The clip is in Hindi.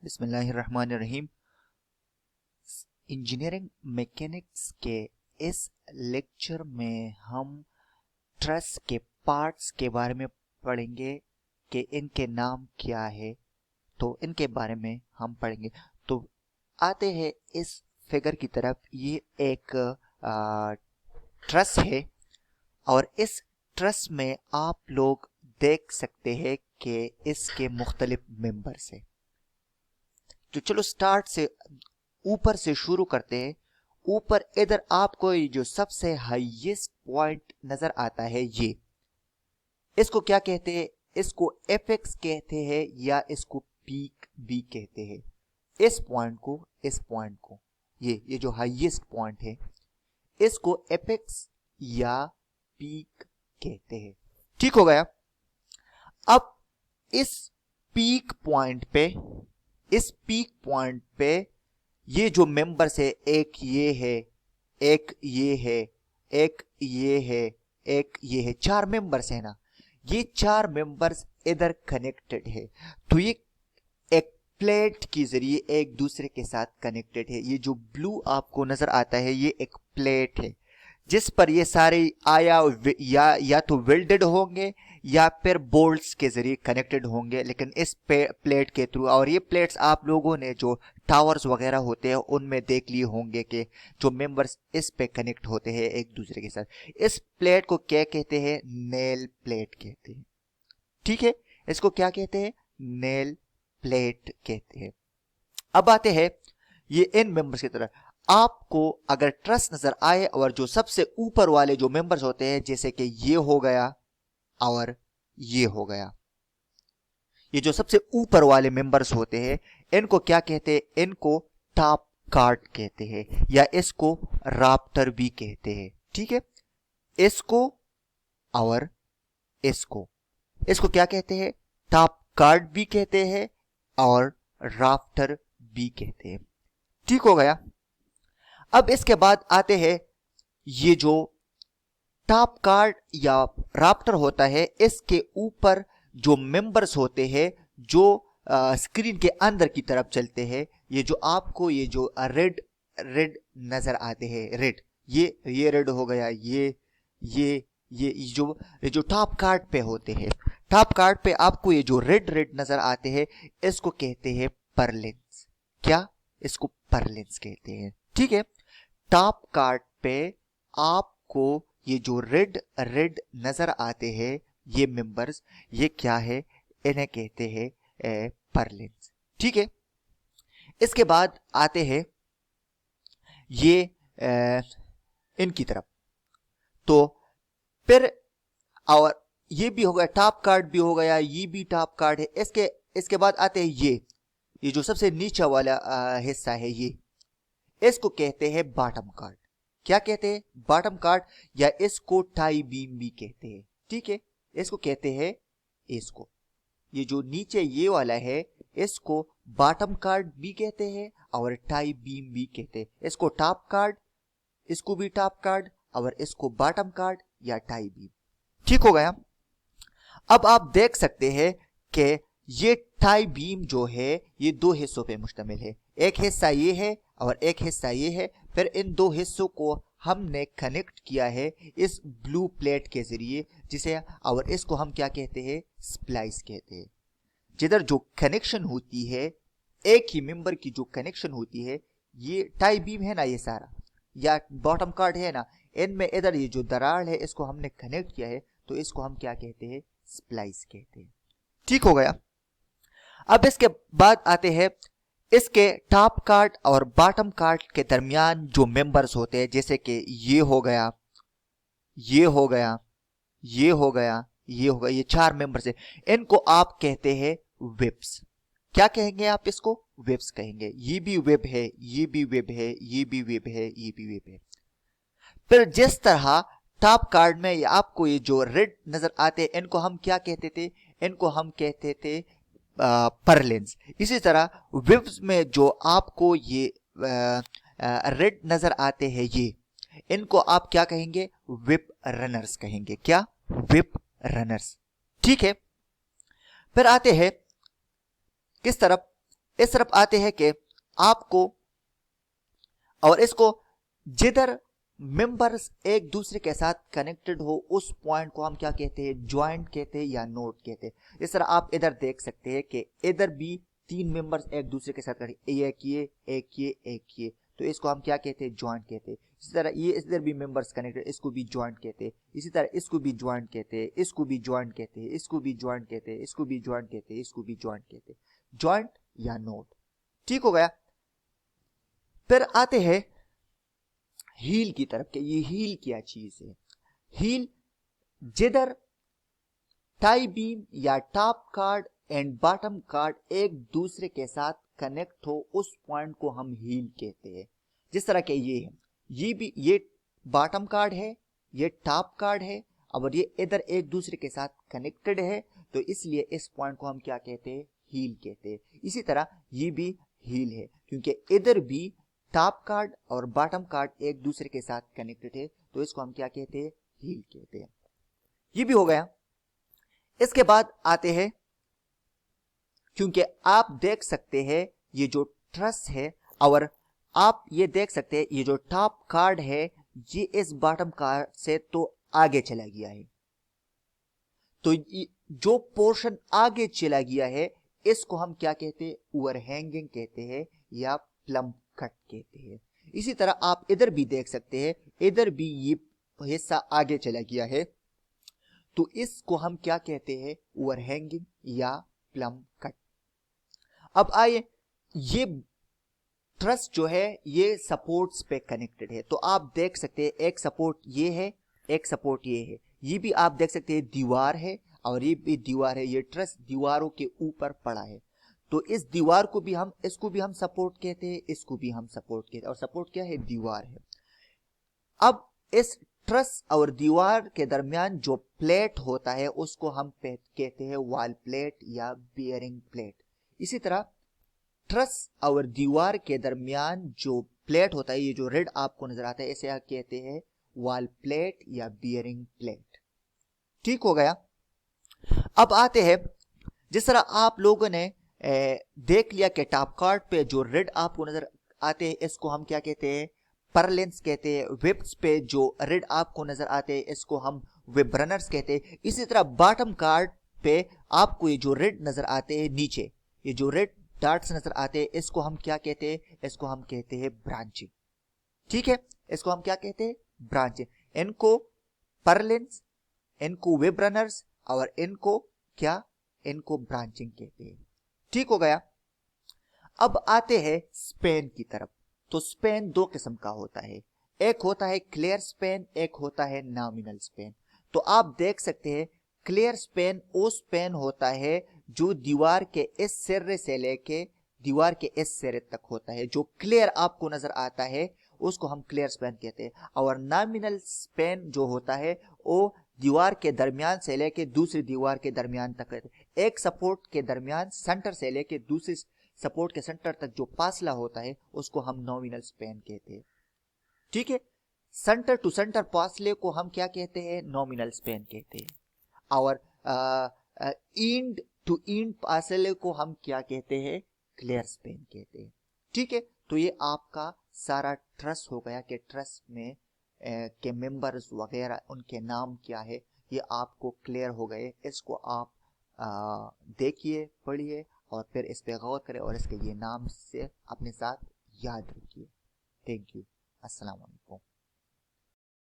बिस्मिल्लाहिर्रहमानिर्रहीम। इंजीनियरिंग मैकेनिक्स के इस लेक्चर में हम ट्रस के पार्ट्स के बारे में पढ़ेंगे कि इनके नाम क्या है, तो इनके बारे में हम पढ़ेंगे। तो आते हैं इस फिगर की तरफ। ये एक ट्रस है और इस ट्रस में आप लोग देख सकते हैं कि इसके मुख्तलिफ मेंबर्स हैं। तो चलो स्टार्ट से ऊपर से शुरू करते हैं। ऊपर इधर आपको ये जो सबसे हाईएस्ट पॉइंट नजर आता है, ये इसको क्या कहते हैं? इसको एपेक्स कहते हैं या इसको पीक भी कहते हैं। इस पॉइंट को ये जो हाईएस्ट पॉइंट है, इसको एपेक्स या पीक कहते हैं। ठीक हो गया। अब इस पीक पॉइंट पे ये जो मेंबर्स है, एक ये है, एक ये है, एक ये है, एक ये है, 4 मेंबर्स है ना। ये 4 मेंबर्स इधर कनेक्टेड है। तो ये एक प्लेट के जरिए एक दूसरे के साथ कनेक्टेड है। ये जो ब्लू आपको नजर आता है, ये एक प्लेट है जिस पर ये सारे या तो वेल्डेड होंगे या फिर बोल्ट्स के जरिए कनेक्टेड होंगे, लेकिन इस प्लेट के थ्रू। और ये प्लेट्स आप लोगों ने जो टावर्स वगैरह होते हैं उनमें देख लिए होंगे कि जो मेंबर्स इस पे कनेक्ट होते हैं एक दूसरे के साथ। इस प्लेट को क्या कहते हैं? नेल प्लेट कहते हैं। ठीक है, इसको क्या कहते हैं? नेल प्लेट कहते हैं। अब आते हैं ये इन मेंबर्स की तरफ। आपको अगर ट्रस नजर आए और जो सबसे ऊपर वाले जो मेंबर्स होते हैं, जैसे कि ये हो गया और ये हो गया, ये जो सबसे ऊपर वाले मेंबर्स होते हैं, इनको क्या कहते हैं? इनको टॉप कार्ड कहते हैं या इसको राप्टर भी कहते हैं। ठीक है, इसको और इसको क्या कहते हैं? टॉप कार्ड भी कहते हैं और राफ्टर भी कहते हैं। ठीक हो गया। अब इसके बाद आते हैं ये जो टॉप कार्ड या राप्टर होता है, इसके ऊपर जो मेंबर्स होते हैं जो स्क्रीन के अंदर की तरफ चलते हैं, ये जो आपको ये जो रेड नजर आते हैं, रेड, ये रेड हो गया, ये जो टॉप कार्ड पे होते हैं, टॉप कार्ड पे आपको ये जो रेड नजर आते हैं, इसको कहते हैं परलेंस। क्या? इसको परलेंस कहते हैं। ठीक है, टॉप कार्ड पे आपको ये जो रेड नजर आते हैं, ये मेंबर्स, ये क्या है? इन्हें कहते हैं परलेंस। ठीक है, इसके बाद आते हैं ये इनकी तरफ। तो फिर और ये भी हो गया, टॉप कार्ड भी हो गया, ये भी टॉप कार्ड है। इसके बाद आते हैं ये जो सबसे नीचे वाला हिस्सा है, ये इसको कहते हैं बॉटम कार्ड। क्या कहते हैं? बॉटम कार्ड या इसको टाई बीम भी कहते हैं। ठीक है, इसको कहते हैं, ये जो नीचे ये वाला है, इसको बॉटम कार्ड भी कहते हैं और टाई बीम भी कहते हैं। इसको टॉप कार्ड, इसको भी टॉप कार्ड, और इसको बॉटम कार्ड या टाई बीम। ठीक हो गया। अब आप देख सकते हैं कि ये टाई बीम जो है, ये 2 हिस्सों पे मुश्तमिल है। एक हिस्सा ये है और एक हिस्सा ये है। फिर इन 2 हिस्सों को हमने कनेक्ट किया है इस ब्लू प्लेट के जरिए, जिसे, और इसको हम क्या कहते हैं? स्प्लाइस कहते हैं। जिधर जो कनेक्शन होती है, एक ही मेंबर की जो कनेक्शन होती है, ये टाई बीम है ना, ये सारा, या बॉटम कार्ड है ना, इनमें इधर ये जो दरार है, इसको हमने कनेक्ट किया है, तो इसको हम क्या कहते हैं? स्प्लाइस कहते हैं। ठीक हो गया। अब इसके बाद आते हैं इसके टॉप कार्ड और बॉटम कार्ड के दरमियान जो मेंबर्स होते हैं, जैसे कि ये हो गया, ये हो गया, ये हो गया, ये हो गया, ये 4 मेंबर्स है। इनको आप कहते हैं वेब्स। क्या कहेंगे आप? इसको वेब्स कहेंगे। ये भी वेब है, ये भी वेब है, ये भी वेब है, ये भी वेब है। फिर जिस तरह टॉप कार्ड में आपको ये जो रेड नजर आते हैं, इनको हम क्या कहते थे? इनको हम कहते थे परलेंस। इसी तरह वेब्स में जो आपको ये रेड नजर आते हैं, ये इनको आप क्या कहेंगे? वेब रनर्स कहेंगे। क्या? Web runners. ठीक है, फिर आते हैं किस तरफ? इस तरफ आते हैं कि आपको, और इसको जिधर मेंबर्स एक दूसरे के साथ कनेक्टेड हो उस पॉइंट को हम क्या कहते हैं, ज्वाइंट कहते हैं या नोड कहते हैं। इस तरह आप इधर देख सकते हैं कि इधर भी 3 मेंबर्स एक दूसरे के साथ कनेक्टेड, एक ये, तो इसको हम क्या कहते हैं, ज्वाइंट कहते हैं। इसी तरह ये इधर भी मेंबर्स कनेक्टेड, इसको भी ज्वाइंट कहते हैं। इसी तरह इसको भी ज्वाइंट कहते हैं, इसको भी ज्वाइंट कहते हैं, इसको भी ज्वाइंट कहते हैं, इसको भी ज्वाइंट कहते हैं, इसको भी ज्वाइंट कहते हैं, ज्वाइंट या नोड। ठीक हो गया। फिर आते हैं हील की तरफ के। ये हील क्या चीज है? हील जिधर टाई बीम या top card and bottom card एक दूसरे के साथ कनेक्ट हो उस पॉइंट को हम हील कहते हैं। जिस तरह के ये है, ये भी ये बॉटम कार्ड है, ये टॉप कार्ड है, और ये इधर एक दूसरे के साथ कनेक्टेड है, तो इसलिए इस पॉइंट को हम क्या कहते हैं, हील कहते हैं। इसी तरह ये भी हील है क्योंकि इधर भी टॉप कार्ड और बॉटम कार्ड एक दूसरे के साथ कनेक्टेड है, तो इसको हम क्या कहते हैं, हील कहते हैं। ये भी हो गया। इसके बाद आते हैं, क्योंकि आप देख सकते हैं ये जो ट्रस है, और आप ये देख सकते हैं ये जो टॉप कार्ड है ये इस बॉटम कार्ड से तो आगे चला गया है, तो जो पोर्शन आगे चला गया है इसको हम क्या कहते हैं, ओवरहैंगिंग कहते हैं या प्लम कट कहते हैं। इसी तरह आप इधर भी देख सकते हैं, इधर भी ये हिस्सा आगे चला गया है, तो इसको हम क्या कहते हैं, ओवरहैंगिंग या प्लम कट। अब आइए, ये ट्रस जो है ये सपोर्ट्स पे कनेक्टेड है, तो आप देख सकते हैं एक सपोर्ट ये है, एक सपोर्ट ये है, ये भी आप देख सकते हैं दीवार है, और ये भी दीवार है। ये ट्रस दीवारों के ऊपर पड़ा है, तो इस दीवार को भी हम, इसको भी हम सपोर्ट कहते हैं, इसको भी हम सपोर्ट कहते हैं, और सपोर्ट क्या है, दीवार है। अब इस ट्रस और दीवार के दरमियान जो प्लेट होता है उसको हम कहते हैं वॉल प्लेट या बियरिंग प्लेट। इसी तरह ट्रस और दीवार के दरमियान जो प्लेट होता है, ये जो रेड आपको नजर आता है, इसे कहते हैं वॉल प्लेट या बियरिंग प्लेट। ठीक हो गया। अब आते हैं, जिस तरह आप लोगों ने देख लिया कि टॉप कार्ड पे जो रेड आपको नजर आते हैं इसको हम क्या कहते हैं, परलेंस कहते हैं। विप्स पे जो रेड आपको नजर आते हैं इसको हम विब्रनर्स कहते हैं। इसी तरह बॉटम कार्ड पे आपको ये जो रेड नजर आते हैं नीचे, ये जो रेड डॉट्स नजर आते हैं इसको हम क्या कहते हैं, इसको हम कहते हैं ब्रांचिंग। ठीक है, इसको हम क्या कहते हैं, ब्रांचिंग। इनको परलेंस, इनको विब्रनर्स, और इनको क्या, इनको ब्रांचिंग कहते हैं। ठीक हो गया। अब आते हैं स्पेन की तरफ। तो स्पेन दो किस्म का होता है, एक होता है क्लियर स्पेन, एक होता है नॉमिनल स्पेन। तो आप देख सकते हैं क्लियर स्पेन वो स्पेन होता है जो दीवार के इस सिरे से लेके दीवार के इस सिरे तक होता है। जो क्लियर आपको नजर आता है उसको हम क्लियर स्पेन कहते हैं। और नॉमिनल स्पेन जो होता है वो दीवार के दरमियान से लेके दूसरी दीवार के दरमियान तक रहते हैं। एक सपोर्ट के दरमियान सेंटर से लेके दूसरी सपोर्ट के सेंटर तक जो फासला होता है उसको हम नॉमिनल स्पेन कहते हैं। ठीक है, सेंटर टू सेंटर फासले को हम क्या कहते हैं, नॉमिनल स्पेन कहते हैं। और इंड टू इंड फासले को हम क्या कहते हैं, क्लियर स्पेन कहते हैं। ठीक है, तो ये आपका सारा ट्रस हो गया कि ट्रस में के मेंबर्स वगैरह उनके नाम क्या है, ये आपको क्लियर हो गए। इसको आप देखिए, पढ़िए, और फिर इस पे गौर करें, और इसके ये नाम से अपने साथ याद रखिए। Thank you. अस्सलाम वालेकुम।